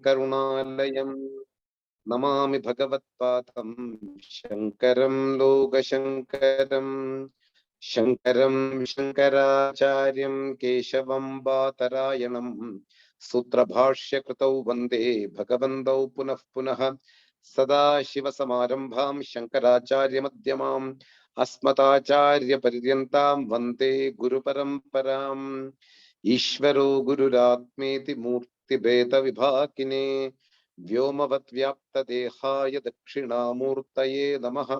करुणालयं नमामि भगवत्पादं शङ्करं लोकशङ्करं शङ्करं शङ्कराचार्यं केशवं बादरायणं सूत्रभाष्यकृतौ वन्दे भगवन्तौ पुनः पुनः सदाशिवसमारम्भां शङ्कराचार्यमध्यमाम् अस्मदाचार्यपर्यन्तां वन्दे गुरुपरम्पराम् ईश्वरो गुरुरात्मेति मूर्तिभेदविभागिने व्योमवद्व्याप्तदेहाय दक्षिणामूर्तये नमः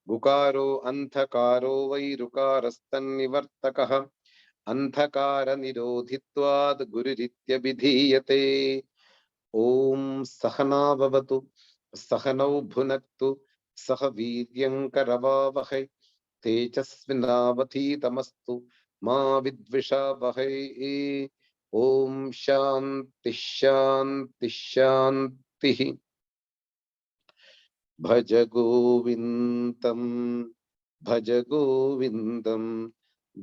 गुकारो अन्धकारो वैरुकारस्तन्निवर्तकः अन्धकारनिरोधित्वाद् गुरुरित्यभिधीयते ॐ सहना भवतु सहनौ भुनक्तु सह वीर्यङ्करवावहै तेजस्विनावधीतमस्तु मा विद्विषावहै ॐ शान्ति शान्ति शान्तिः भज गोविन्दं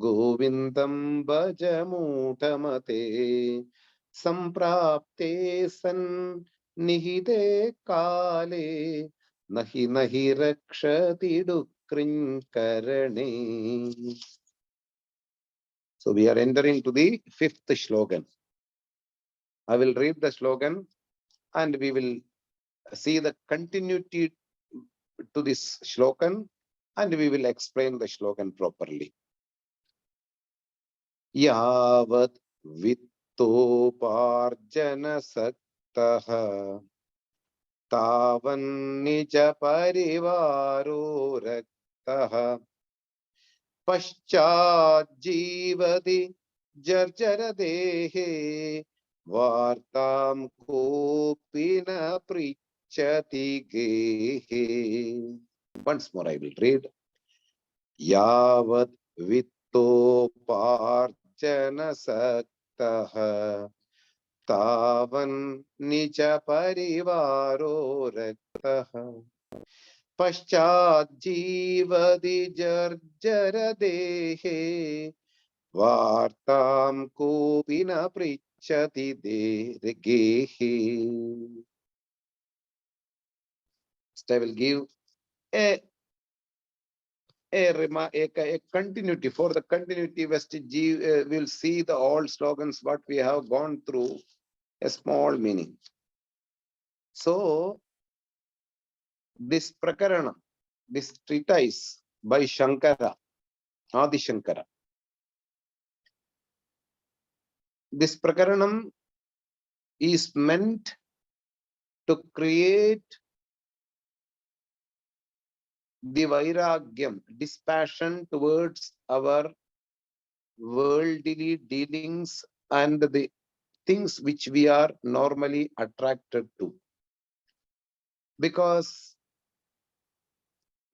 गोविन्दं भज मूढमते सम्प्राप्ते सन्निहिते काले नहि नहि रक्षति दुःकृङ्करणे. So we are entering to the fifth slogan. I will read the slogan and we will see the continuity to this slogan and we will explain the slogan properly. Yavat vittoparjana saktaha tavan nija parivaro raktaha पश्चात् जीवति जर्जर देहे वार्तां कोऽपि न पृच्छति गेहे. Once more I will read. यावत् वित्तोपार्जन सक्तः तावन् निज परिवारो रक्तः पश्चात् जीवति जर्जर देहे वार्तां कोऽपि न पृच्छति गेहे. I will give a continuity. For the continuity, we will see the old slogans what we have gone through, a small meaning. So this prakarana, this treatise by Shankara, Adi Shankara, this prakaranam is meant to create the vairagyam, dispassion towards our worldly dealings and the things which we are normally attracted to. Because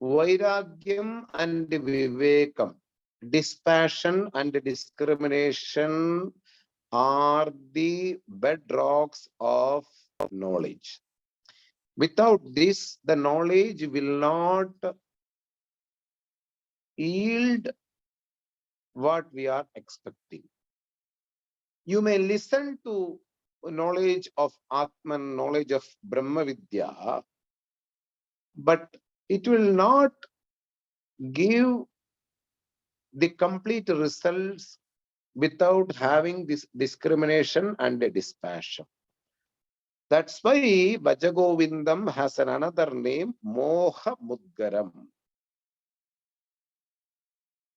vairagyam and vivekam, dispassion and discrimination are the bedrocks of knowledge. Without this, the knowledge will not yield what we are expecting. You may listen to knowledge of Atman, knowledge of Brahma Vidya, but it will not give the complete results without having this discrimination and dispassion. That's why Bhaja Govindam has another name, Moha Mudgaram.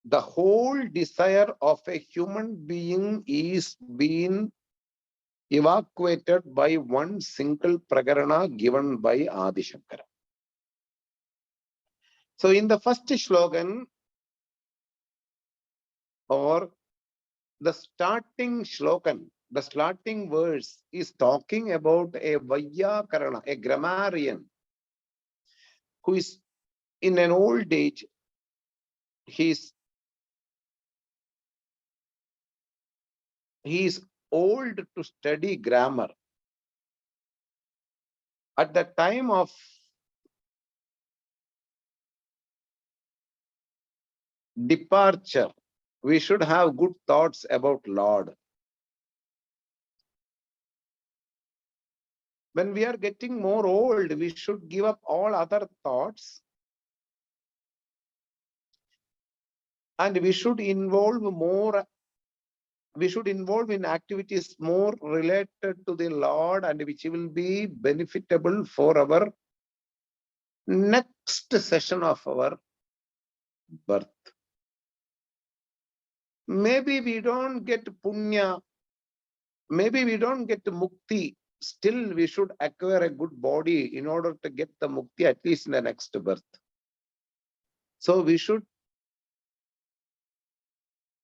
The whole desire of a human being is being evacuated by one single prakarana given by Adi Shankara. So in the first slogan, or the starting slogan, the starting verse is talking about a Vyakarana, a grammarian, who is in an old age. He is old to study grammar. At the time of departure, we should have good thoughts about Lord. When we are getting more old, we should give up all other thoughts and we should involve in activities more related to the Lord and which will be benefitable for our next session of our birth. Maybe we don't get punya, maybe we don't get mukti. Still, we should acquire a good body in order to get the mukti at least in the next birth. So we should,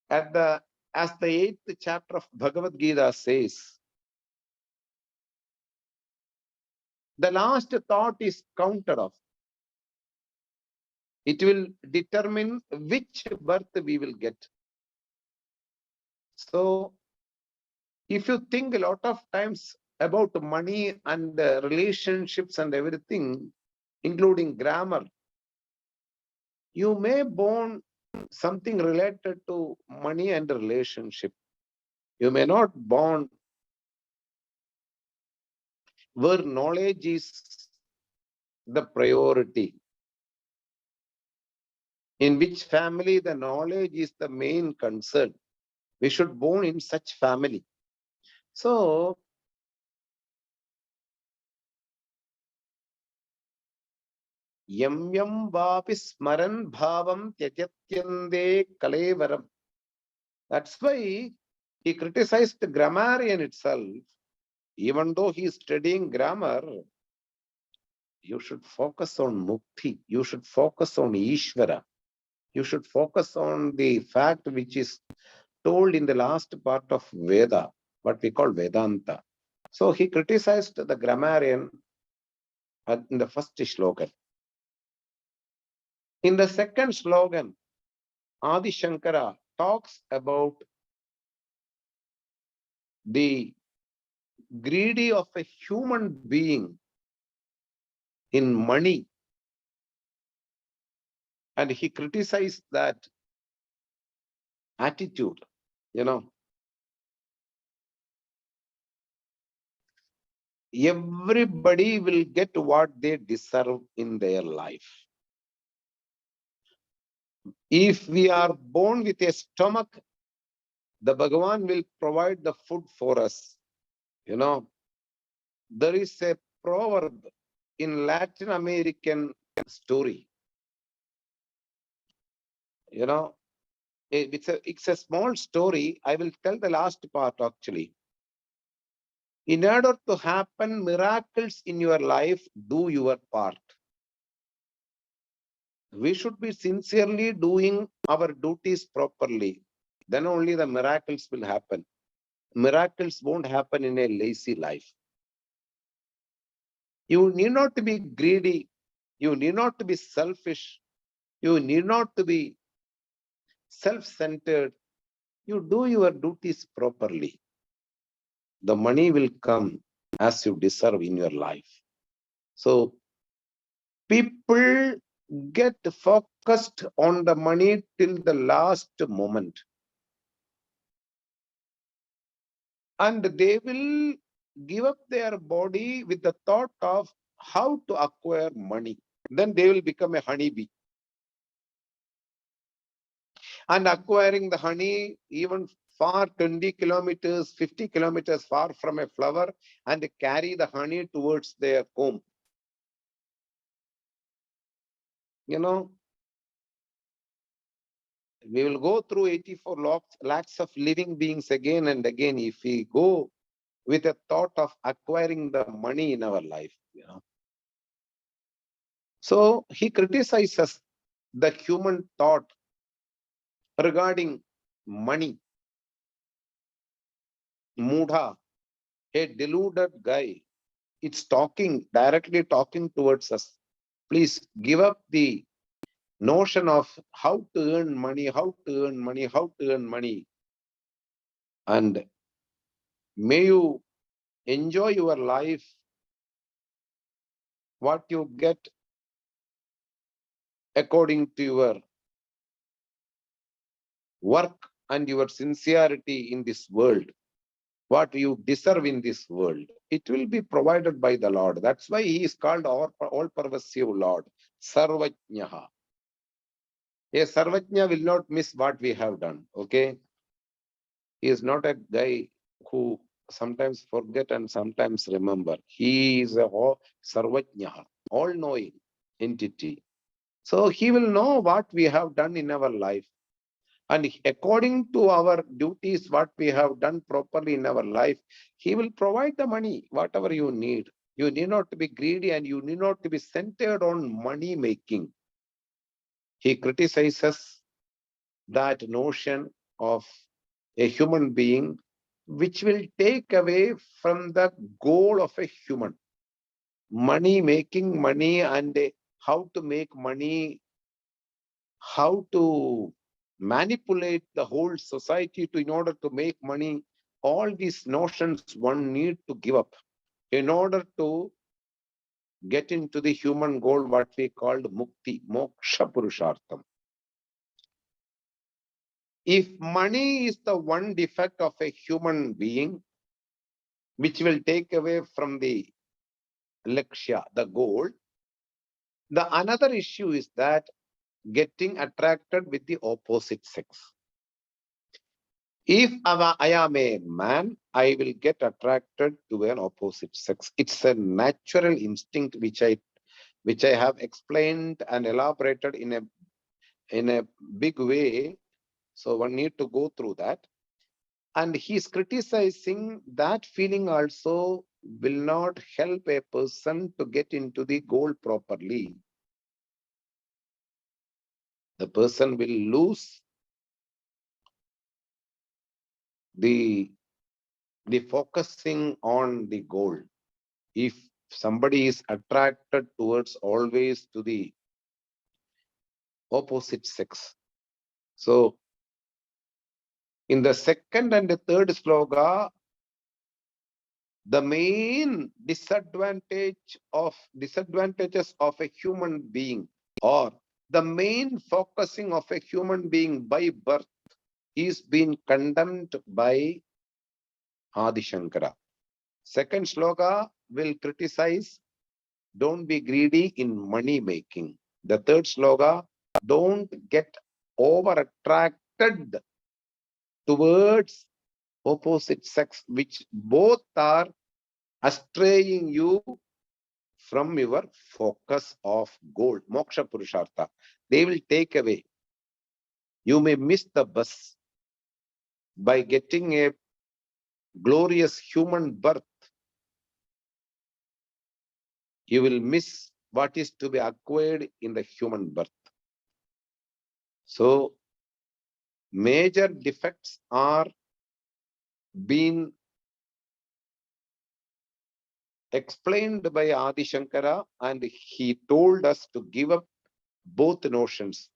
as the 8th chapter of Bhagavad Gita says, the last thought is counted off. It will determine which birth we will get. So, if you think a lot of times about money and relationships and everything, including grammar, you may born something related to money and relationship. You may not born where knowledge is the priority. In which family the knowledge is the main concern. We should born in such family. So, yam yam vapi smaran bhavam tyajatyande kalevaram. That's why he criticized the grammarian itself. Even though he is studying grammar, you should focus on mukti. You should focus on Ishvara. You should focus on the fact which is told in the last part of Veda, what we call Vedanta. So he criticized the grammarian in the first slogan. In the second slogan, Adi Shankara talks about the greedy of a human being in money. And he criticized that attitude, everybody will get what they deserve in their life. If we are born with a stomach, the Bhagavan will provide the food for us. There is a proverb in Latin American story. It's a small story. I will tell the last part actually. In order to happen miracles in your life, do your part. We should be sincerely doing our duties properly. Then only the miracles will happen. Miracles won't happen in a lazy life. You need not to be greedy. You need not to be selfish. You need not to be self-centered. You do your duties properly. The money will come as you deserve in your life. So people get focused on the money till the last moment. And they will give up their body with the thought of how to acquire money. Then they will become a honeybee. And acquiring the honey even far 20 kilometers, 50 kilometers far from a flower and carry the honey towards their home. We will go through 84 lakhs of living beings again and again if we go with a thought of acquiring the money in our life. So he criticizes the human thought regarding money. Mudha, a deluded guy, it's directly talking towards us. Please give up the notion of how to earn money, how to earn money, how to earn money. And may you enjoy your life, what you get according to your work and your sincerity in this world. what you deserve in this world. It will be provided by the Lord. That's why he is called all-pervasive Lord, Sarvajnaha. A Sarvajna will not miss what we have done, okay? He is not a guy who sometimes forget and sometimes remember. He is a Sarvajnaha, all-knowing entity. So he will know what we have done in our life. And according to our duties, what we have done properly in our life, he will provide the money, whatever you need. You need not to be greedy and you need not to be centered on money making. He criticizes that notion of a human being, which will take away from the goal of a human. Money, making money, and how to make money, how to manipulate the whole society in order to make money. All these notions one need to give up in order to get into the human goal, what we called mukti, moksha purushartham. If money is the one defect of a human being, which will take away from the lakshya, the goal, the another issue is that getting attracted with the opposite sex. If I am a man, I will get attracted to an opposite sex. It's a natural instinct which I have explained and elaborated in a big way. So one need to go through that. And he's criticizing that feeling also will not help a person to get into the goal properly. The person will lose the focusing on the goal. If somebody is attracted towards always to the opposite sex. So in the second and the third sloka, the main disadvantages of a human being, or the main focusing of a human being by birth, is being condemned by Adi Shankara. Second sloka will criticize, don't be greedy in money making. The third sloka, don't get over attracted towards opposite sex, which both are astraying you from your focus of goal, moksha purushartha. They will take away. You may miss the bus by getting a glorious human birth. You will miss what is to be acquired in the human birth. So major defects are being explained by Adi Shankara, and he told us to give up both notions,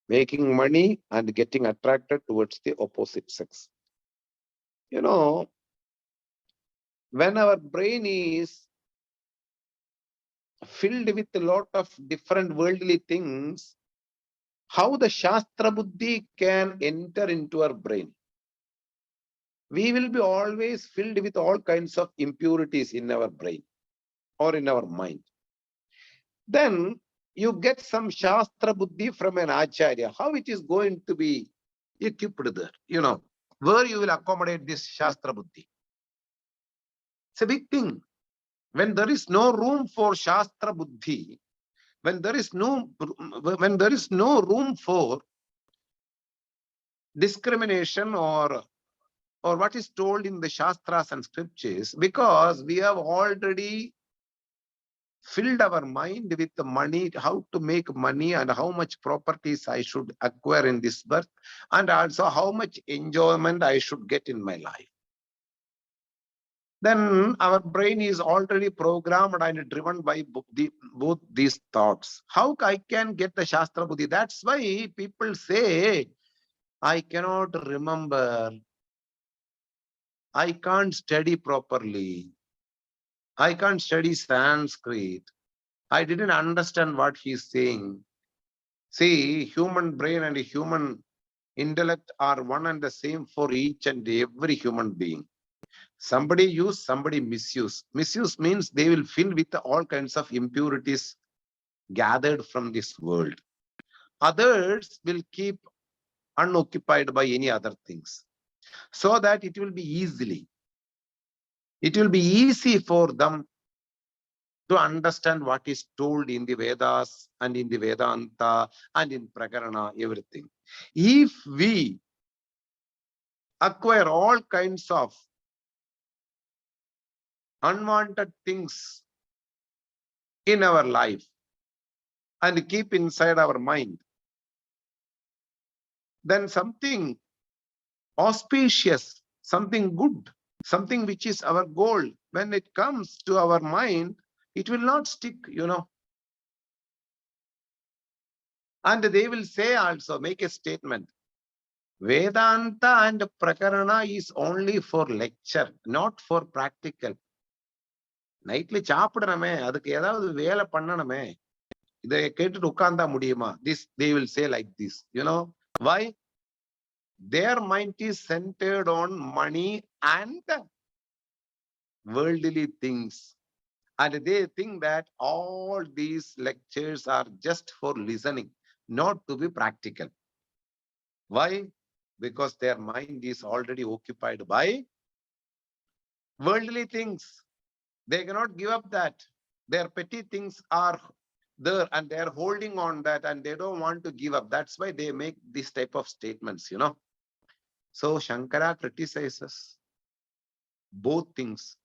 making money and getting attracted towards the opposite sex. You know, when our brain is filled with a lot of different worldly things, how the Shastra Buddhi can enter into our brain? We will be always filled with all kinds of impurities in our brain or in our mind. Then you get some Shastra Buddhi from an Acharya. How it is going to be equipped there? You know, where you will accommodate this Shastra Buddhi? It's a big thing. When there is no room for Shastra Buddhi, when there is no room for discrimination or what is told in the Shastras and scriptures, because we have already filled our mind with the money, how to make money and how much properties I should acquire in this birth, and also how much enjoyment I should get in my life. Then our brain is already programmed and driven by both these thoughts. How I can get the Shastra Buddhi? That's why people say, I cannot remember, I can't study properly, I can't study Sanskrit, I didn't understand what he's saying. See, human brain and human intellect are one and the same for each and every human being. Somebody use, somebody misuse. Misuse means they will fill with all kinds of impurities gathered from this world. Others will keep unoccupied by any other things, so that it will be easy for them to understand what is told in the Vedas and in the Vedanta and in Prakarana, everything. If we acquire all kinds of unwanted things in our life and keep inside our mind, then something auspicious, something good, something which is our goal, when it comes to our mind, it will not stick, And they will say also, make a statement, Vedanta and Prakarana is only for lecture, not for practical. Nightly சாப்பிடணுமே, அதுக்கு ஏதாவது வேலை பண்ணணுமே, இதை கேட்டுட்டு உட்கார்ந்தா முடியுமா? This they will say like this. Why? Their mind is centered on money and worldly things. And they think that all these lectures are just for listening, not to be practical. Why? Because their mind is already occupied by worldly things. They cannot give up that. Their petty things are there and they are holding on that and they don't want to give up. That's why they make this type of statements, So Shankara criticizes both things.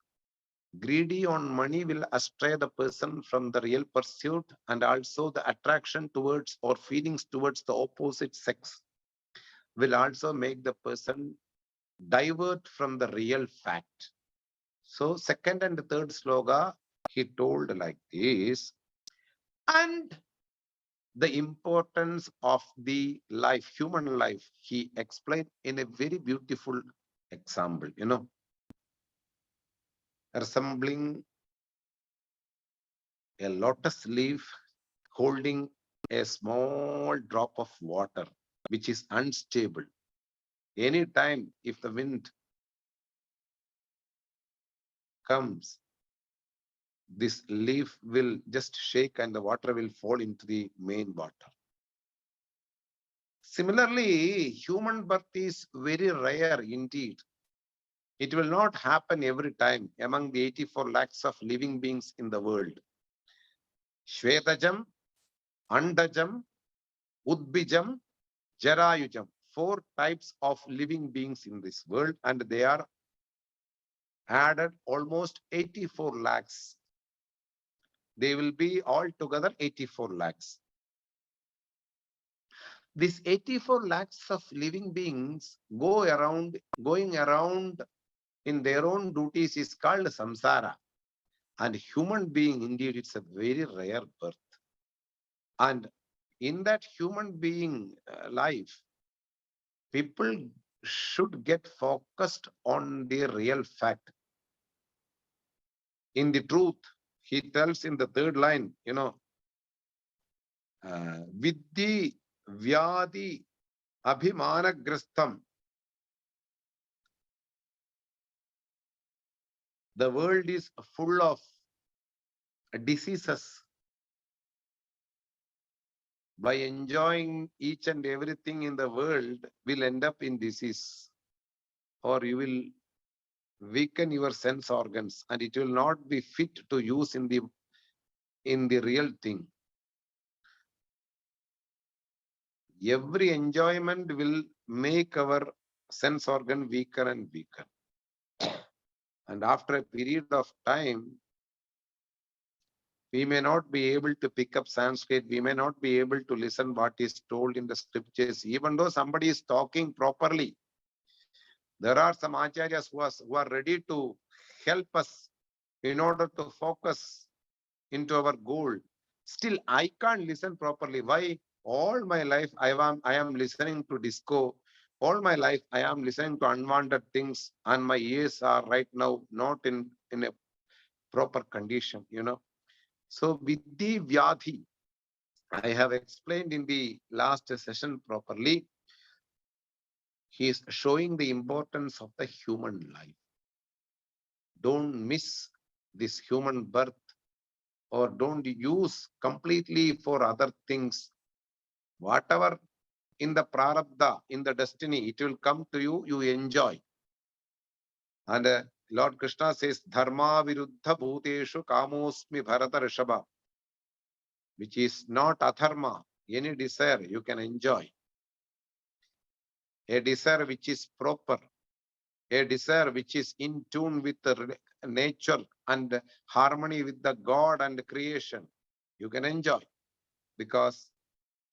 Greedy on money will astray the person from the real pursuit, and also the attraction towards or feelings towards the opposite sex will also make the person divert from the real fact. So second and third sloka, he told like this, and the importance of the life, human life, he explained in a very beautiful example, resembling a lotus leaf holding a small drop of water, which is unstable. Anytime if the wind comes, this leaf will just shake and the water will fall into the main water. Similarly, human birth is very rare indeed. It will not happen every time among the 84 lakhs of living beings in the world. Shvetajam, Andajam, Udbijam, Jarayujam. 4 types of living beings in this world, and they are added almost 84 lakhs. They will be altogether 84 lakhs. These 84 lakhs of living beings going around in their own duties is called samsara. And human being, indeed, it's a very rare birth. And in that human being life, people should get focused on the real fact. In the truth, he tells in the third line, Vidhi Vyadi Abhimanagrastham. The world is full of diseases. By enjoying each and everything in the world, will end up in disease, or you will weaken your sense organs and it will not be fit to use in the real thing. Every enjoyment will make our sense organ weaker and weaker. And after a period of time, we may not be able to pick up Sanskrit. We may not be able to listen what is told in the scriptures, even though somebody is talking properly. There are some acharyas who are ready to help us in order to focus into our goal. Still, I can't listen properly. Why? All my life, I am listening to disco. All my life, I am listening to unwanted things, and my ears are right now not in a proper condition, So, Vidhi Vyadhi, I have explained in the last session properly. He is showing the importance of the human life. don't miss this human birth, or don't use completely for other things. Whatever in the prarabdha, in the destiny, it will come to you, you enjoy. And Lord Krishna says, Dharma viruddha bhuteshu kamosmi bharata rishabha, which is not adharma. Any desire you can enjoy. A desire which is proper, a desire which is in tune with the nature and harmony with the God and creation, you can enjoy. Because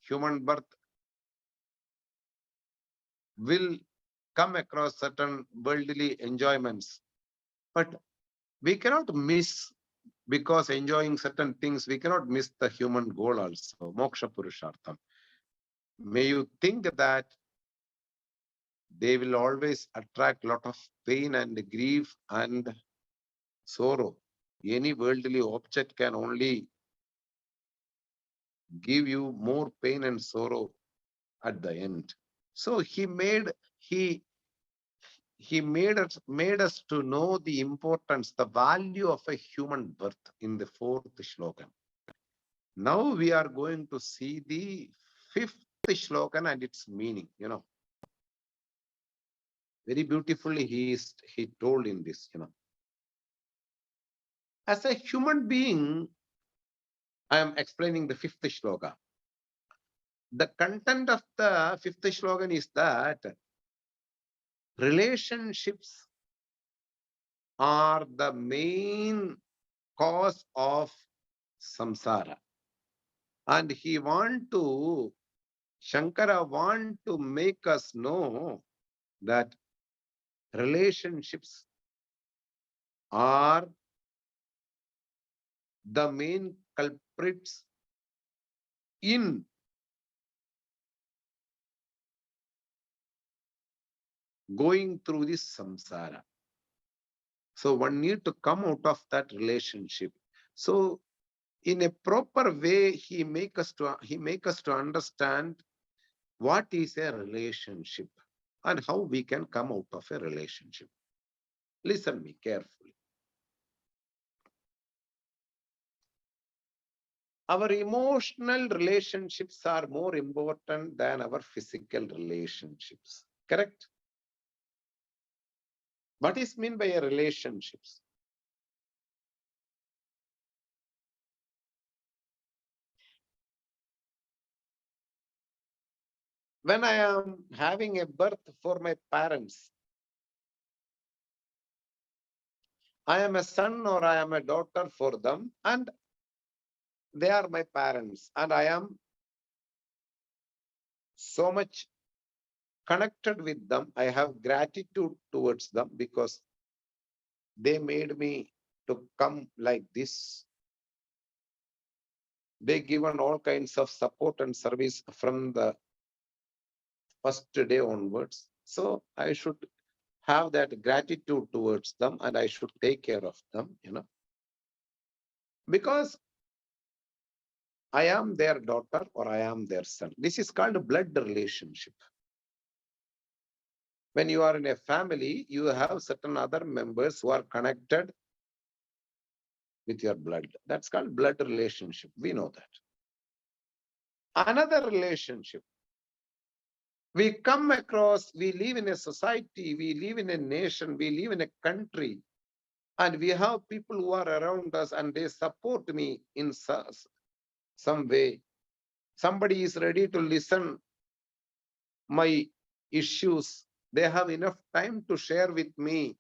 human birth will come across certain worldly enjoyments. But we cannot miss, because enjoying certain things, we cannot miss the human goal also, moksha purushartham. May you think that they will always attract a lot of pain and grief and sorrow. Any worldly object can only give you more pain and sorrow at the end. So he made us to know the importance, the value of a human birth in the fourth shlokan. Now we are going to see the fifth shlokan and its meaning. Very beautifully he told in this. As a human being, I am explaining the fifth shloka. The content of the fifth shlokan is that relationships are the main cause of samsara. And Shankara want to make us know that relationships are the main culprits in going through this samsara. So one need to come out of that relationship. So in a proper way, he make us to understand what is a relationship and how we can come out of a relationship. Listen me carefully. Our emotional relationships are more important than our physical relationships. Correct? What is meant by a relationships? When I am having a birth for my parents, I am a son or I am a daughter for them, and they are my parents, and I am so much connected with them. I have gratitude towards them because they made me to come like this. They given all kinds of support and service from the first day onwards. So I should have that gratitude towards them, and I should take care of them, because I am their daughter or I am their son. This is called a blood relationship. When you are in a family, you have certain other members who are connected with your blood. That's called blood relationship. We know that. Another relationship. We come across, we live in a society, we live in a nation, we live in a country, and we have people who are around us and they support me in some way. Somebody is ready to listen my issues. They have enough time to share with me,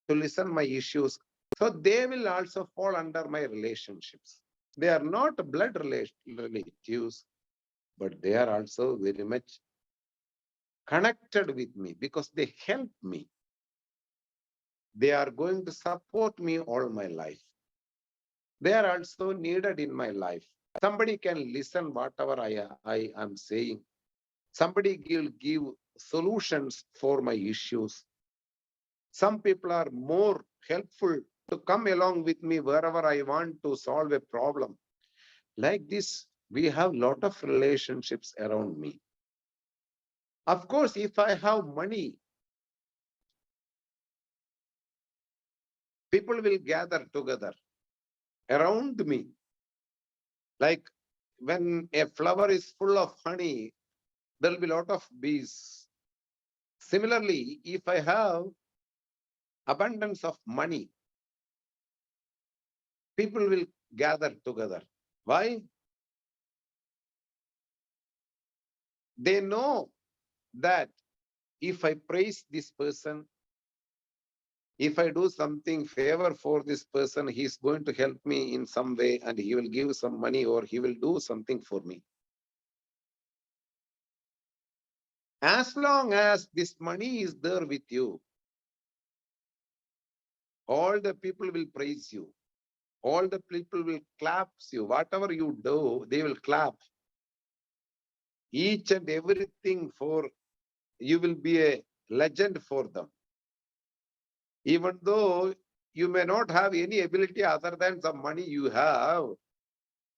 to listen my issues. So they will also fall under my relationships. They are not blood relatives, but they are also very much connected with me because they help me. They are going to support me all my life. They are also needed in my life. Somebody can listen whatever I am saying. Somebody will give solutions for my issues. Some people are more helpful to come along with me wherever I want to solve a problem. Like this, we have a lot of relationships around me. Of course, if I have money, people will People will gather together around me. Like when a flower is full of honey, there will be a lot of bees. Similarly, if I have abundance of money, people will gather together. Why? They know that if I praise this person, if I do something favor for this person, he is going to help me in some way and he will give some money or he will do something for me. As long as this money is there with you, all the people will praise you. All the people will clap you. Whatever you do, they will clap. Each and everything for you will be a legend for them. Even though you may not have any ability other than the money you have,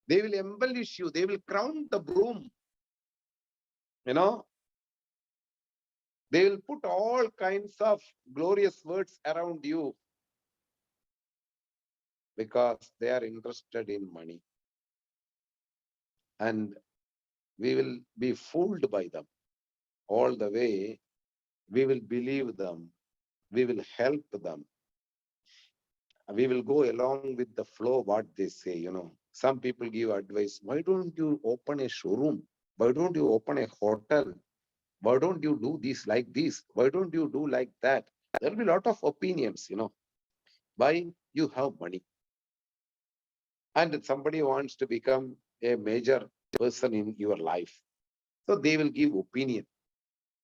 they will embellish you. They will crown the broom. You know, they will put all kinds of glorious words around you because they are interested in money. And we will be fooled by them all the way. We will believe them. We will help them. We will go along with the flow, what they say, Some people give advice, why don't you open a showroom? Why don't you open a hotel? Why don't you do this like this? Why don't you do like that? There will be a lot of opinions, Why? You have money. And somebody wants to become a major person in your life. So they will give opinion.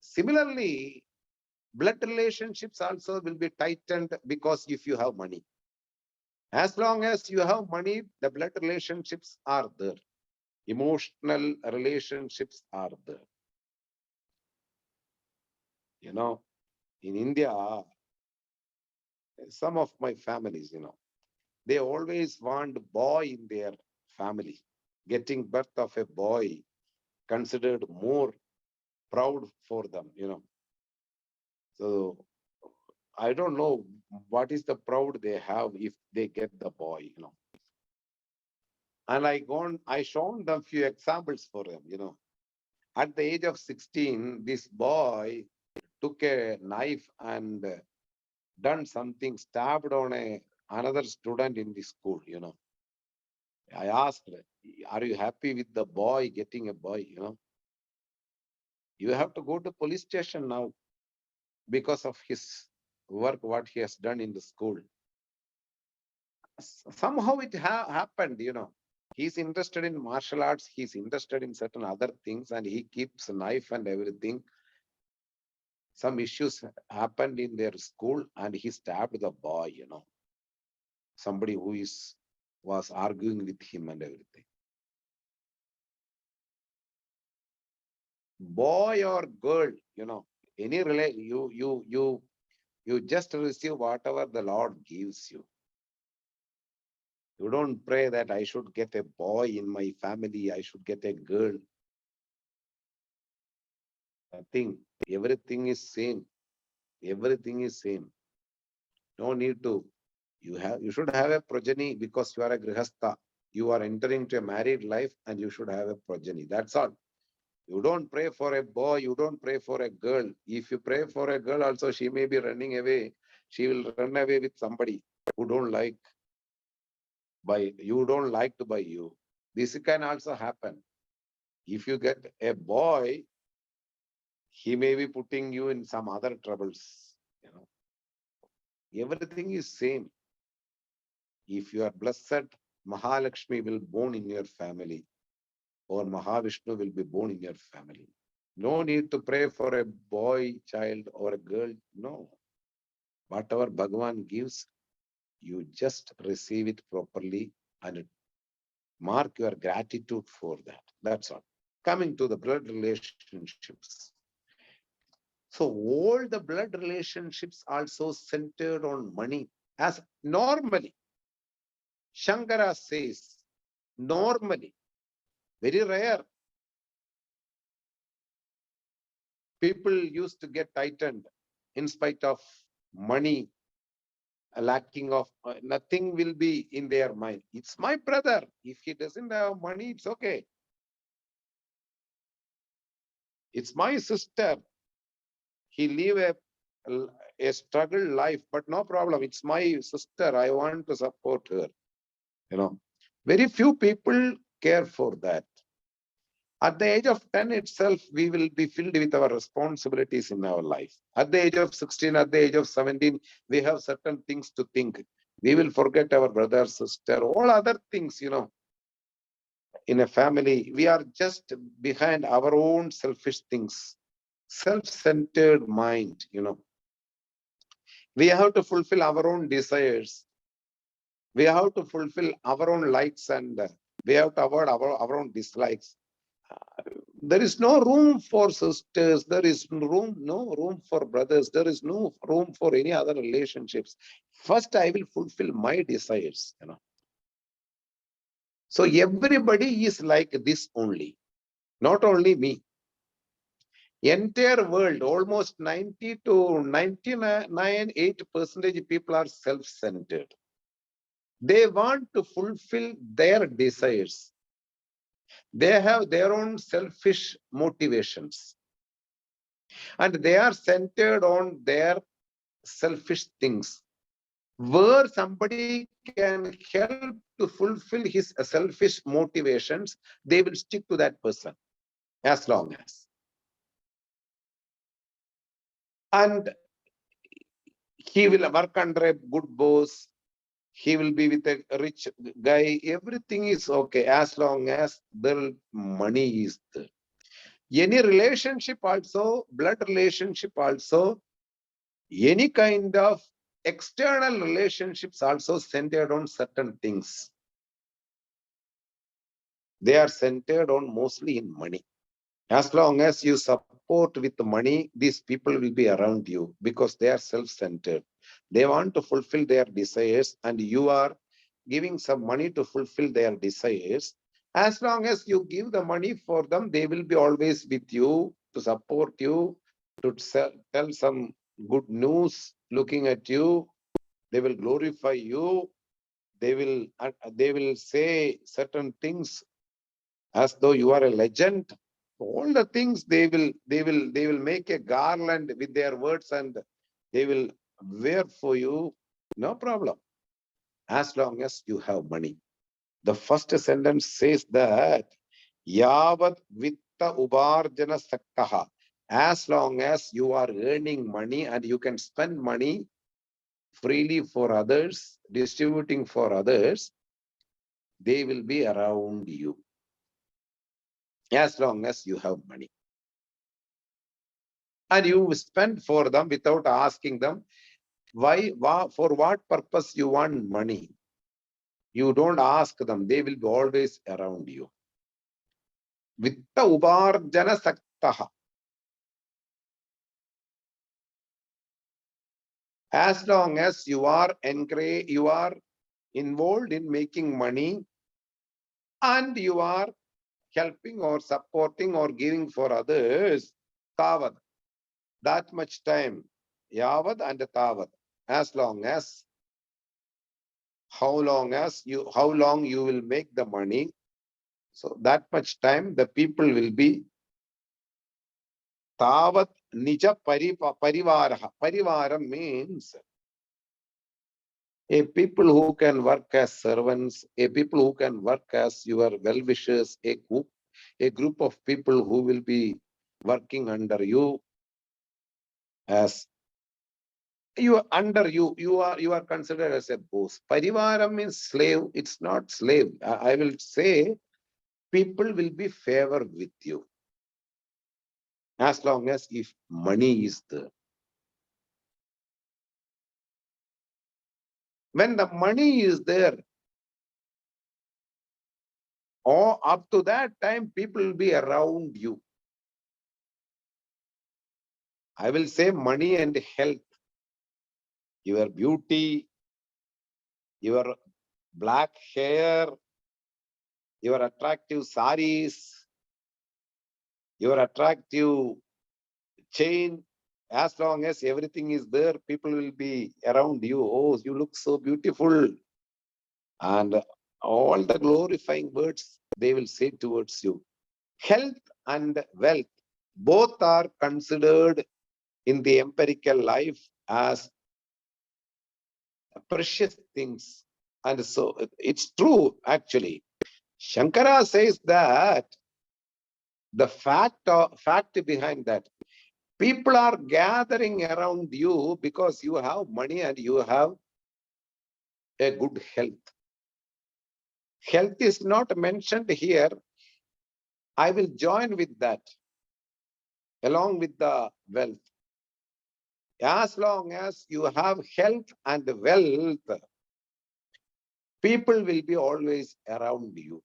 Similarly, blood relationships also will be tightened because if you have money. As long as you have money, the blood relationships are there. Emotional relationships are there. In India, some of my families, they always want boy in their family. Getting birth of a boy considered more proud for them, So I don't know what is the proud they have if they get the boy, And I shown them few examples for them, At the age of 16, this boy took a knife and done something, stabbed on another student in the school, I asked, are you happy with the boy getting a boy, You have to go to police station now because of his work, what he has done in the school. Somehow it happened, He's interested in martial arts, he's interested in certain other things, and he keeps a knife and everything. Some issues happened in their school, and he stabbed the boy, Somebody who was arguing with him and everything. Boy or girl, any you just receive whatever the Lord gives you. You don't pray that I should get a boy in my family, I should get a girl. Nothing. Everything is same. Everything is same. No need to. You should have a progeny because you are a grihastha. You are entering to a married life and you should have a progeny. That's all. You don't pray for a boy, you don't pray for a girl. If you pray for a girl also, she may be running away. She will run away with somebody who don't like you don't like to buy you. This can also happen. If you get a boy, he may be putting you in some other troubles. Everything is same. If you are blessed, Mahalakshmi will born in your family, or Mahavishnu will be born in your family. No need to pray for a boy, child, or a girl. No. Whatever Bhagavan gives, you just receive it properly and mark your gratitude for that. That's all. Coming to the blood relationships. So all the blood relationships also centered on money. As normally, Shankara says, normally, very rare, people used to get tightened in spite of money lacking of nothing will be in their mind. It's my brother. If he doesn't have money, it's okay. It's my sister. He live a struggle life, but no problem. It's my sister. I want to support her. Very few people care for that. At the age of 10 itself, we will be filled with our responsibilities in our life. At the age of 16, at the age of 17, we have certain things to think. We will forget our brother, sister, all other things, in a family. We are just behind our own selfish things, self-centered mind, We have to fulfill our own desires. We have to fulfill our own likes and we have to avoid our own dislikes. There is no room for sisters. There is no room for brothers. There is no room for any other relationships. First, I will fulfill my desires, So everybody is like this only, not only me. Entire world, almost 90 to 99.8% people are self-centered. They want to fulfill their desires. They have their own selfish motivations. And they are centered on their selfish things. Where somebody can help to fulfill his selfish motivations, they will stick to that person as long as. And he will work under a good boss. He will be with a rich guy. Everything is okay as long as the money is there. Any relationship also, blood relationship also, any kind of external relationships also centered on certain things. They are centered on mostly in money. As long as you support with money, these people will be around you because they are self-centered. They want to fulfill their desires and you are giving some money to fulfill their desires. As long as you give the money for them, they will be always with you to support you, to tell some good news looking at you. They will glorify you. They will say certain things as though you are a legend. All the things they will make a garland with their words and they will wear for you. No problem. As long as you have money. The first sentence says that Yavat vitta ubarjana saktaha. As long as you are earning money and you can spend money freely for others, distributing for others, they will be around you. As long as you have money. And you spend for them without asking them, for what purpose you want money. You don't ask them, they will be always around you. Vitta ubarjana saktaha. As long as you are involved in making money and you are helping or supporting or giving for others, tavad, that much time, yavad and tavad, as long as how long you will make the money, so that much time the people will be tavat nija parivaraha. Parivara means a people who can work as servants, a people who can work as your well-wishers, a group of people who will be working under you as you are considered as a boss. Parivara means slave. It's not slave. I will say people will be favored with you as long as if money is there. When the money is there, or up to that time, people will be around you. I will say money and health, your beauty, your black hair, your attractive saris, your attractive chain, As long as everything is there, people will be around you. Oh, you look so beautiful. And all the glorifying words they will say towards you. Health and wealth, both are considered in the empirical life as precious things. And so it's true, actually. Shankara says that the fact behind that, people are gathering around you because you have money and you have a good health. Health is not mentioned here. I will join with that, along with the wealth. As long as you have health and wealth, people will be always around you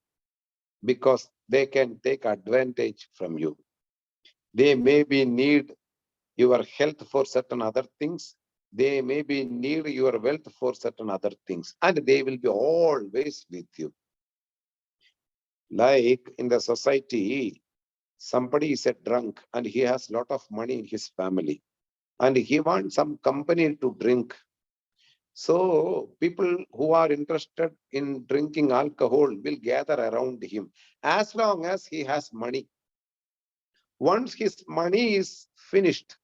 because they can take advantage from you. They maybe need your health for certain other things. They maybe need your wealth for certain other things, and they will be always with you. Like in the society, somebody is a drunk and he has a lot of money in his family and he wants some company to drink. So people who are interested in drinking alcohol will gather around him as long as he has money. Once his money is finished,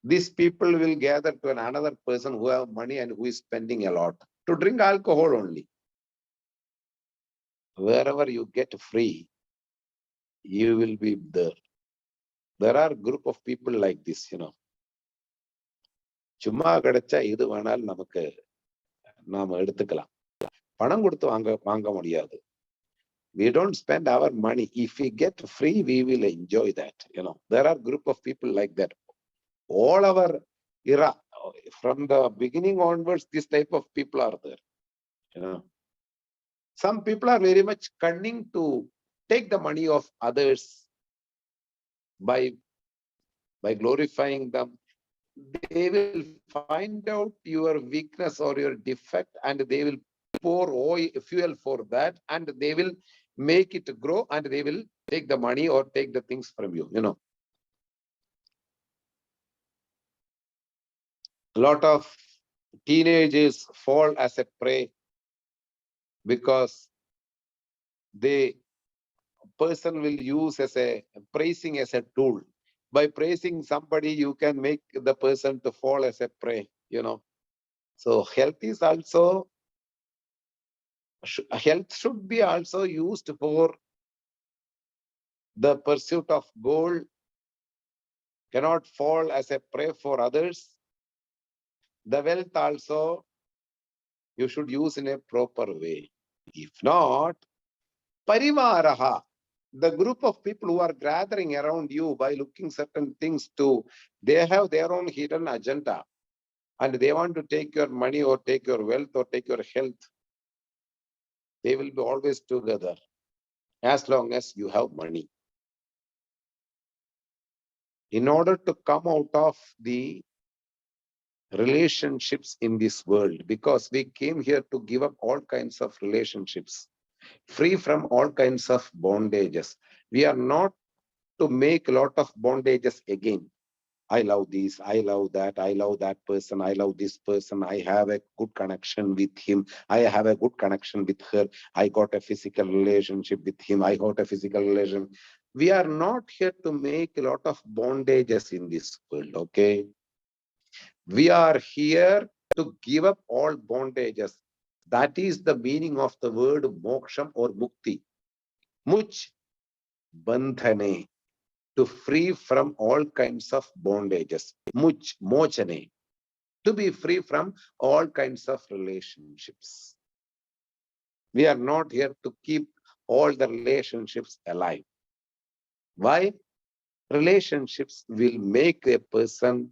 these people will gather to another person who have money and who is spending a lot to drink alcohol only. Wherever you get free, you will be there. There are a group of people like this, சும்மா கிடைச்சா எது வேணாலும் நமக்கு நாம எடுத்துக்கலாம். பணம் கொடுத்து வாங்க முடியாது. We don't spend our money. If we get free, we will enjoy that. There are group of people like that. All our era, from the beginning onwards, this type of people are there. Some people are very much cunning to take the money of others by glorifying them. They will find out your weakness or your defect and they will pour oil, fuel for that, and they will make it grow and they will take the money or take the things from you. A lot of teenagers fall as a prey because person will use as a praising as a tool. By praising somebody, you can make the person to fall as a prey, So health should be also used for the pursuit of goal, cannot fall as a prey for others. The wealth also, you should use in a proper way. If not, parivaraha, the group of people who are gathering around you by looking certain things to, they have their own hidden agenda and they want to take your money or take your wealth or take your health. They will be always together as long as you have money. In order to come out of the relationships in this world, because we came here to give up all kinds of relationships, free from all kinds of bondages. We are not to make a lot of bondages again. I love this, I love that, I love that person, I love this person, I have a good connection with him, I have a good connection with her, I got a physical relationship with him, I got a physical relation. We are not here to make a lot of bondages in this world, okay? We are here to give up all bondages. That is the meaning of the word moksham or mukti. Much bandhane, to free from all kinds of bondages. Much mochane, to be free from all kinds of relationships. We are not here to keep all the relationships alive. Why? Relationships will make a person,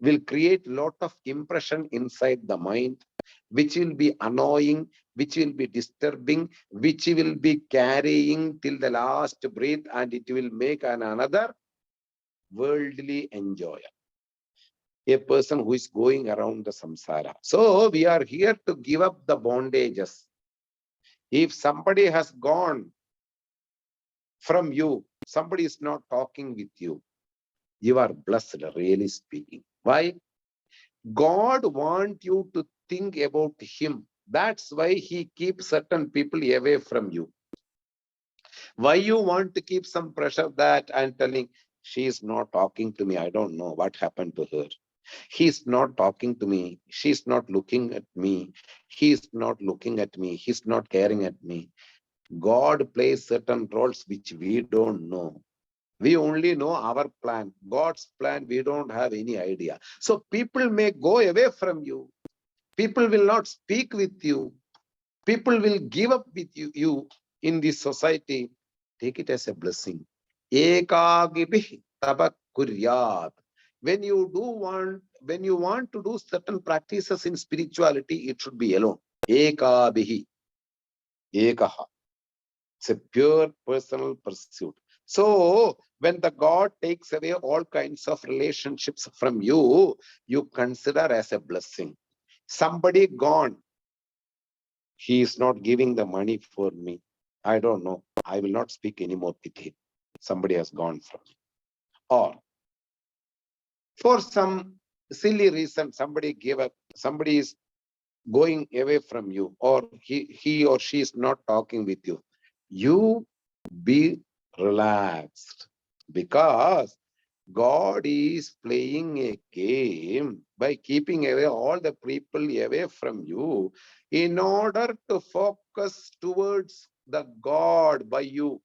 will create a lot of impression inside the mind, which will be annoying, which will be disturbing, which will be carrying till the last breath, and it will make another worldly enjoyer, a person who is going around the samsara. So we are here to give up the bondages. If somebody has gone from you, somebody is not talking with you, you are blessed, really speaking. Why? God wants you to think about him. That's why he keeps certain people away from you. Why you want to keep some pressure that I'm telling, she is not talking to me. I don't know what happened to her. He's not talking to me. She's not looking at me. He's not looking at me. He's not caring at me. God plays certain roles which we don't know. We only know our plan. God's plan, we don't have any idea. So people may go away from you. People will not speak with you. People will give up with you in this society. Take it as a blessing. Ekagibhi tabak kuryat. When you want to do certain practices in spirituality, it should be alone. Ekabihi. Ekaha. It's a pure personal pursuit. So when the God takes away all kinds of relationships from you, you consider as a blessing. Somebody gone, he is not giving the money for me. I don't know. I will not speak anymore with him. Somebody has gone from me. Or for some silly reason, somebody gave up, somebody is going away from you, or he or she is not talking with you. You be relaxed, because God is playing a game by keeping away all the people away from you in order to focus towards the God by you.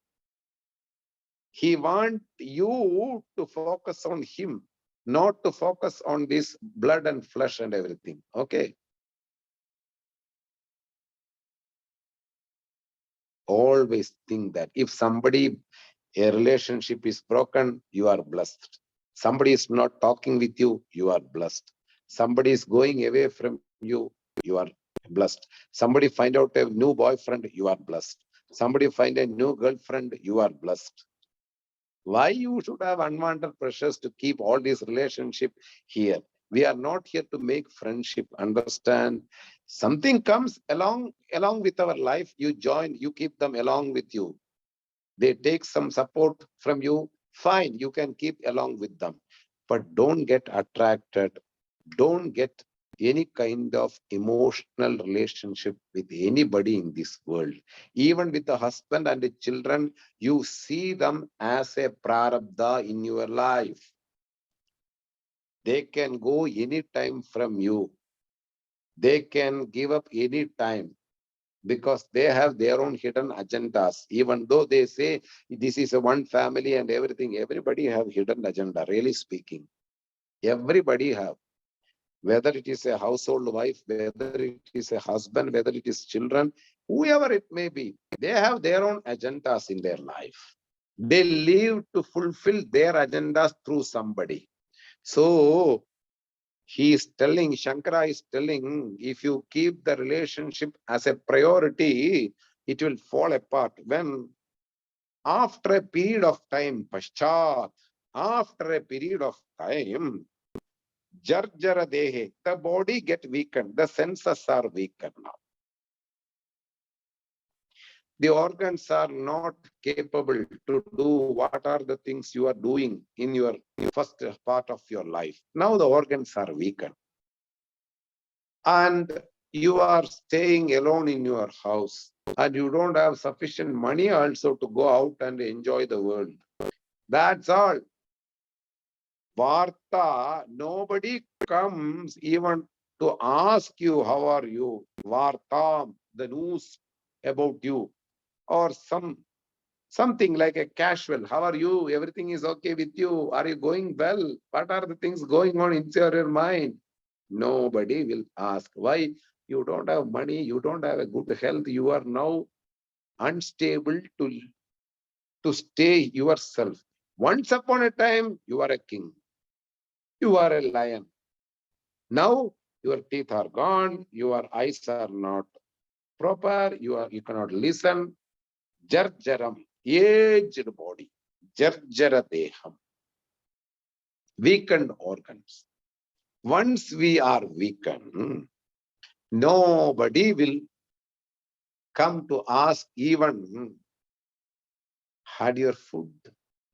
He wants you to focus on him, not to focus on this blood and flesh and everything. Okay. Always think that if a relationship is broken, you are blessed. Somebody is not talking with you, you are blessed. Somebody is going away from you, you are blessed. Somebody find out a new boyfriend, you are blessed. Somebody find a new girlfriend, you are blessed. Why you should have unwanted pressures to keep all these relationship here? We are not here to make friendship. Understand? Something comes along with our life, you join, you keep them along with you. They take some support from you, fine, you can keep along with them. But don't get attracted. Don't get any kind of emotional relationship with anybody in this world. Even with the husband and the children, you see them as a prarabdha in your life. They can go anytime from you. They can give up any time, because they have their own hidden agendas. Even though they say this is a one family and everything, everybody have hidden agenda, really speaking. Everybody have. Whether it is a household wife, whether it is a husband, whether it is children, whoever it may be, they have their own agendas in their life. They live to fulfill their agendas through somebody. So he is telling, Shankara is telling, if you keep the relationship as a priority, it will fall apart. When after a period of time, paschat, after a period of time, jarjara dehe, the body get weakened, the senses are weakened now. The organs are not capable to do what are the things you are doing in your first part of your life. Now the organs are weakened. And you are staying alone in your house, and you don't have sufficient money also to go out and enjoy the world. That's all. Varta, nobody comes even to ask you, how are you? Varta, the news about you, or something like a casual, how are you? Everything is okay with you? Are you going well? What are the things going on inside your mind? Nobody will ask. Why? You don't have money, you don't have a good health, you are now unstable to stay yourself. Once upon a time, you are a king. You are a lion. Now your teeth are gone, your eyes are not proper, you cannot listen. Jarjaram, aged body. Jarjara deham. Weakened organs. Once we are weakened, nobody will come to ask even, had your food?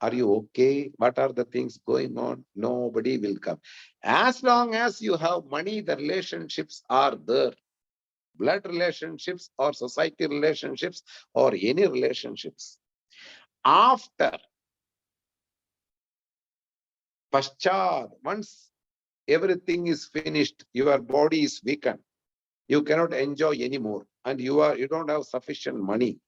Are you okay? What are the things going on? Nobody will come. As long as you have money, the relationships are there. Blood relationships or society relationships or any relationships. After Paschat, once everything is finished, your body is weakened. You cannot enjoy anymore, and you don't have sufficient money,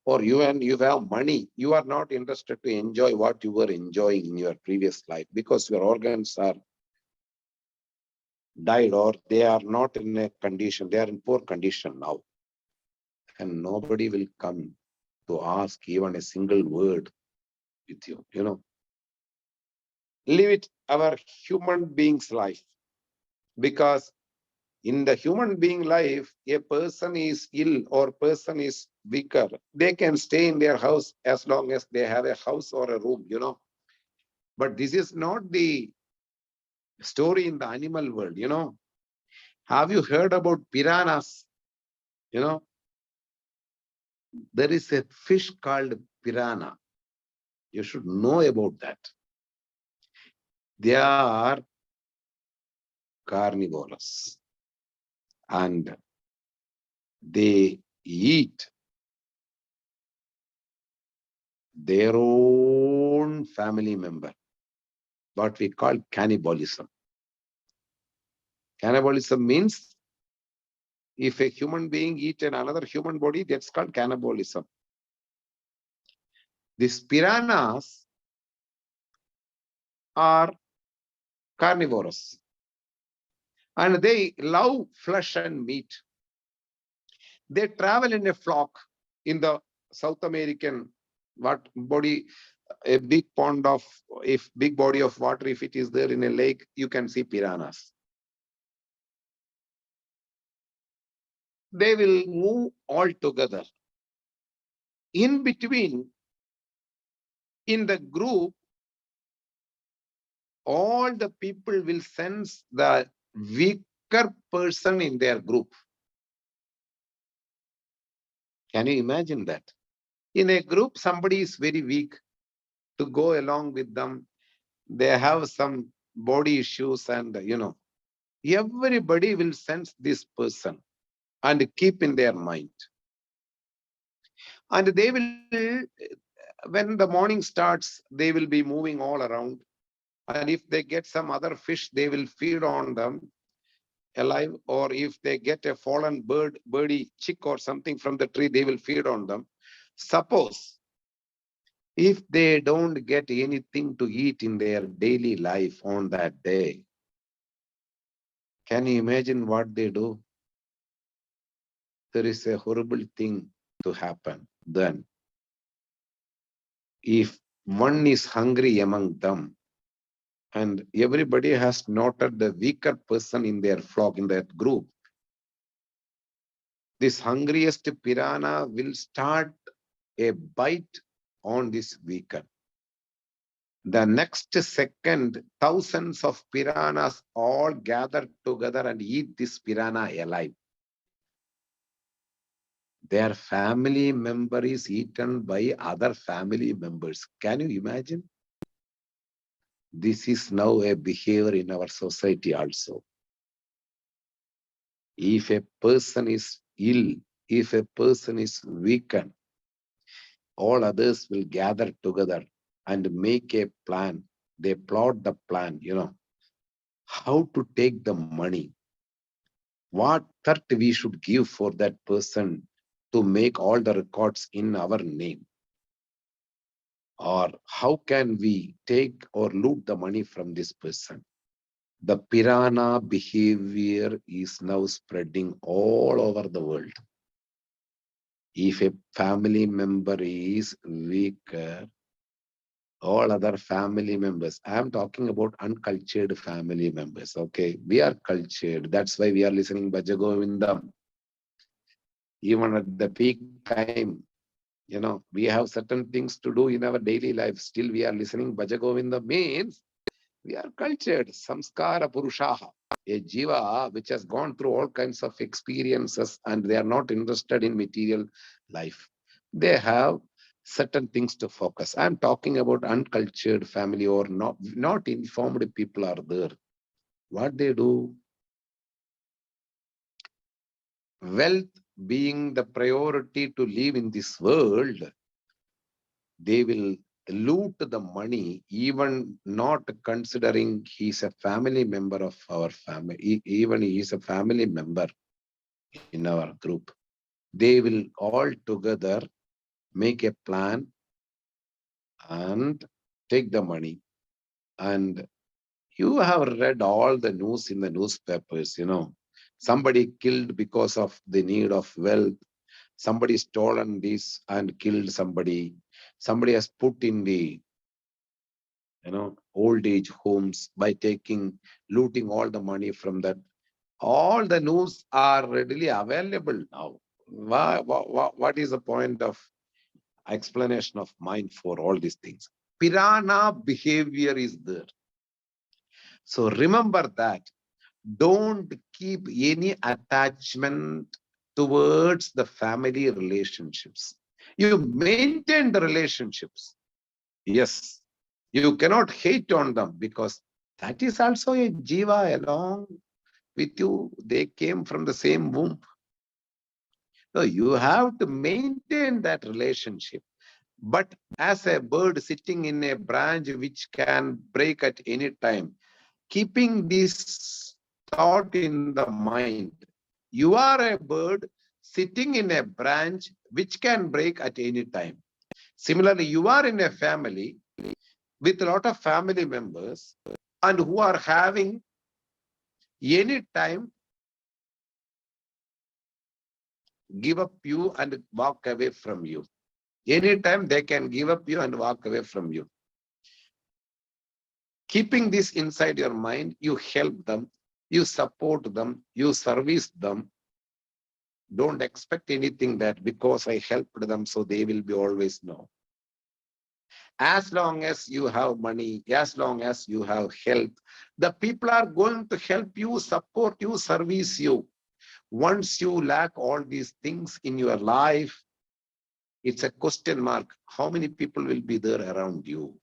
or you have money, you are not interested to enjoy what you were enjoying in your previous life because your organs are died or they are not in a condition, they are in poor condition now. And nobody will come to ask even a single word with you, Leave it our human being's life. Because in the human being life, a person is ill or person is weaker. They can stay in their house as long as they have a house or a room, But this is not the story in the animal world, Have you heard about piranhas? You know, there is a fish called piranha. You should know about that. They are carnivorous and they eat their own family member, what we call cannibalism. Cannibalism means if a human being eats another human body, that's called cannibalism. These piranhas are carnivorous and they love flesh and meat. They travel in a flock in the South American body, a big pond of, if big body of water, if it is there in a lake, you can see piranhas. They will move all together. In between, in the group, all the people will sense the weaker person in their group. Can you imagine that? In a group, somebody is very weak. To go along with them, they have some body issues and, everybody will sense this person and keep in their mind. And they will, when the morning starts, they will be moving all around. And if they get some other fish, they will feed on them alive. Or if they get a fallen birdie, chick or something from the tree, they will feed on them. Suppose if they don't get anything to eat in their daily life on that day, can you imagine what they do? There is a horrible thing to happen then. If one is hungry among them, and everybody has noted the weaker person in their flock, in that group, this hungriest piranha will start a bite on this weaker. The next second, thousands of piranhas all gather together and eat this piranha alive. Their family member is eaten by other family members. Can you imagine? This is now a behavior in our society also. If a person is ill, if a person is weakened, all others will gather together and make a plan. They plot the plan, how to take the money, what threat we should give for that person to make all the records in our name, or how can we take or loot the money from this person. The piranha behavior is now spreading all over the world. If a family member is weaker, all other family members, I am talking about uncultured family members, okay? We are cultured. That's why we are listening Bhaja Govindam. Even at the peak time, we have certain things to do in our daily life. Still, we are listening Bhaja Govindam means we are cultured. Samskara Purushaha, a jiva which has gone through all kinds of experiences and they are not interested in material life. They have certain things to focus. I'm talking about uncultured family or not informed people are there. What they do, wealth being the priority to live in this world, they will loot the money, even not considering he's a family member of our family, even he is a family member in our group. They will all together make a plan and take the money. And you have read all the news in the newspapers, somebody killed because of the need of wealth. Somebody stolen this and killed somebody. Somebody has put in the, old age homes by looting all the money from that. All the news are readily available now. What is the point of explanation of mind for all these things? Piranha behavior is there. So remember that. Don't keep any attachment towards the family relationships. You maintain the relationships. Yes, you cannot hate on them because that is also a jiva along with you. They came from the same womb. So you have to maintain that relationship. But as a bird sitting in a branch which can break at any time, keeping this thought in the mind, you are a bird sitting in a branch which can break at any time. Similarly, you are in a family with a lot of family members and who are having any time give up you and walk away from you. Anytime they can give up you and walk away from you. Keeping this inside your mind, you help them, you support them, you service them. Don't expect anything that because I helped them, so they will be always no. As long as you have money, as long as you have health, the people are going to help you, support you, service you. Once you lack all these things in your life, it's a question mark. How many people will be there around you?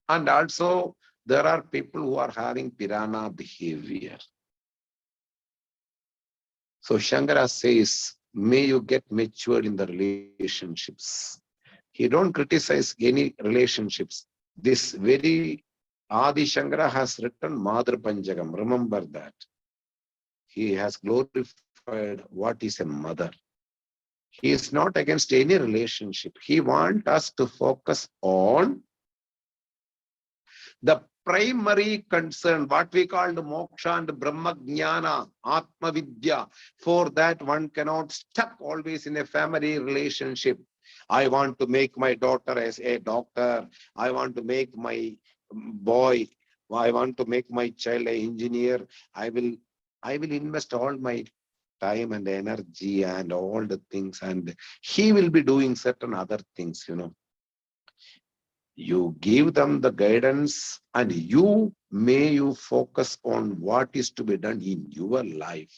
And also, there are people who are having piranha behavior. So Shankara says, may you get matured in the relationships. He don't criticize any relationships. This very Adi Shankara has written Madhur Panjagam. Remember that. He has glorified what is a mother. He is not against any relationship. He wants us to focus on the primary concern, what we call the moksha and Brahma Jnana, Atma Vidya. For that, one cannot stuck always in a family relationship. I want to make my daughter as a doctor. I want to make my boy, I want to make my child an engineer. I will invest all my time and energy and all the things, and he will be doing certain other things. You give them the guidance and you focus on what is to be done in your life.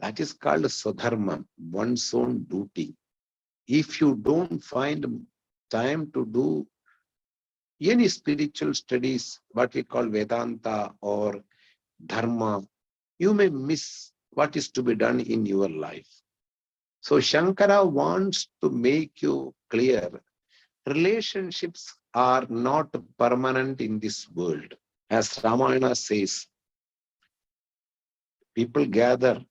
That is called Swadharma, one's own duty. If you don't find time to do any spiritual studies, what we call Vedanta or Dharma, you may miss what is to be done in your life. So Shankara wants to make you clear, relationships are not permanent in this world. As Ramayana says, people gather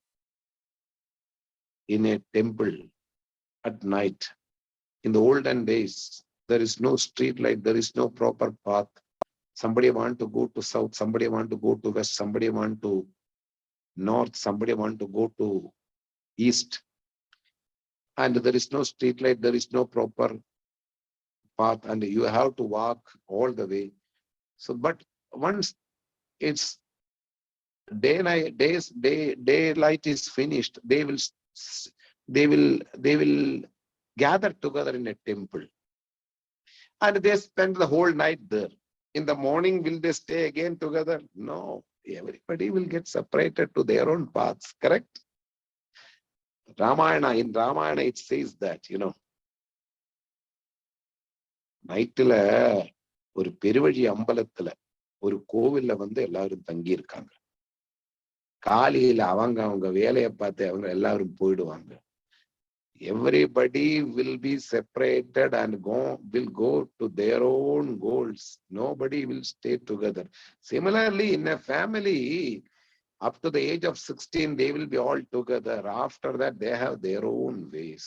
in a temple at night. In the olden days, there is no street light, there is no proper path. Somebody want to go to south, somebody want to go to west, somebody want to north, somebody want to go to east. And there is no street light, there is no proper path, and you have to walk all the way. So, but once it's daylight is finished, they will gather together in a temple, and they spend the whole night there. In the morning, will they stay again together? No, everybody will get separated to their own paths. Correct? In Ramayana, it says that. நைட்டுல ஒரு பெருவழி அம்பலத்துல ஒரு கோவில்ல எல்லாரும் தங்கி இருக்காங்க. காலையில அவங்க வேலையை பார்த்து அவங்க எல்லாரும் போயிடுவாங்க. Everybody will be separated and will go to their own goals. Nobody will stay together. Similarly, in a family, up to the age of 16, they will be all together. After that, they have their own ways.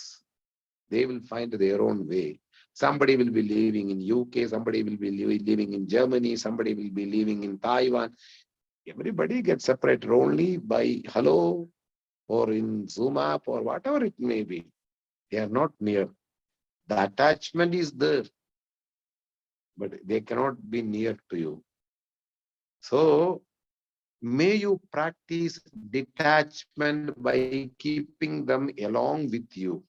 They will find their own way. Somebody will be living in UK, somebody will be living in Germany, somebody will be living in Taiwan. Everybody gets separated only by hello or in Zoom app or whatever it may be. They are not near. The attachment is there, but they cannot be near to you. So, may you practice detachment by keeping them along with you.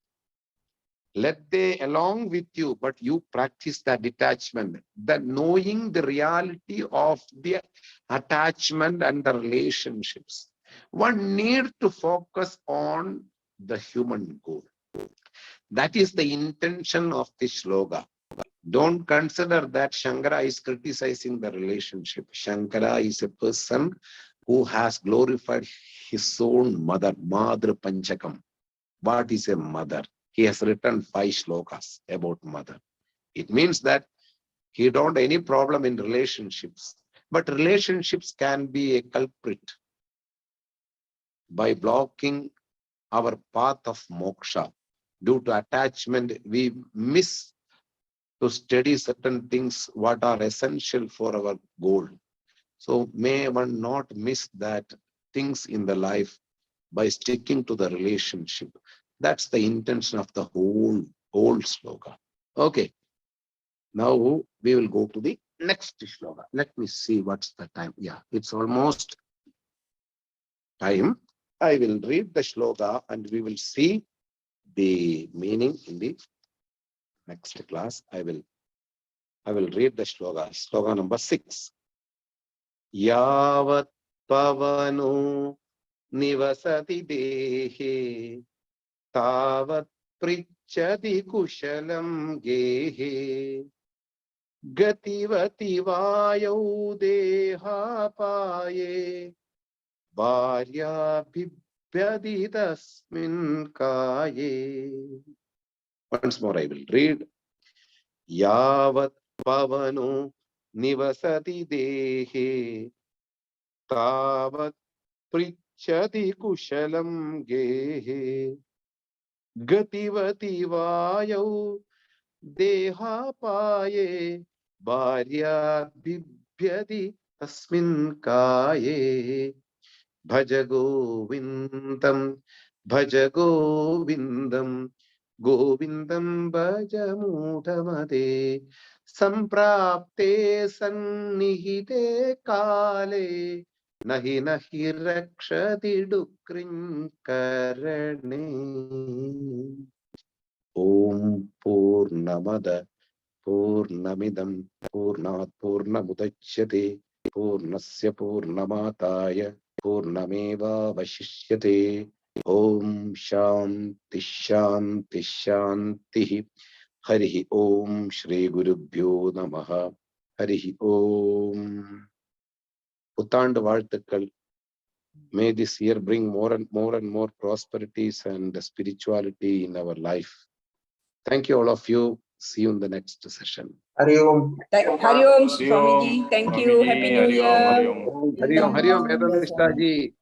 Let they along with you, but you practice that detachment, that knowing the reality of the attachment and the relationships. One needs to focus on the human goal. That is the intention of this sloga. Don't consider that Shankara is criticizing the relationship. Shankara is a person who has glorified his own mother, Madhur Panchakam. What is a mother? He has written 5 shlokas about mother. It means that he don't any problem in relationships, but relationships can be a culprit by blocking our path of moksha. Due to attachment, we miss to study certain things what are essential for our goal. So may one not miss that things in the life by sticking to the relationship. That's the intention of the whole sloka. Okay. Now we will go to the next sloka. Let me see what's the time. Yeah, it's almost time. I will read the sloka and we will see the meaning in the next class. I will read the sloka. Sloka number 6. Yavat pavano nivasati dehe tavat prichati kushalam gehe gativati vayau dehapaye bharya bibhyadi tasmin kaye. Once more I will read. Yavat pavano nivasati dehe tavat prichati kushalam gehe gativati vayau dehapaye bharya bibhyadi tasmin kaye. Bhaja Govindam, Bhaja Govindam, Govindam Bhaja Mudamade, Samprapte Sannihite Kale, Nahi Nahi Rakshati Dukrinkarane. Om Purnamada Purnamidam Purnat Purnamudachyate Purnasya Purnamataya Purnameva Vashishyate. Om Shanti Shanti Shanti. Harihi Om Shri Gurubhyo Namaha. Harihi Om. Puttand Vartakal. May this year bring more and more prosperities and spirituality in our life. Thank you, all of you. See you in the next session. Hari Om. Hari Om, Swamiji. Thank you. Happy New Year. Hari Om, Vedamishta ji.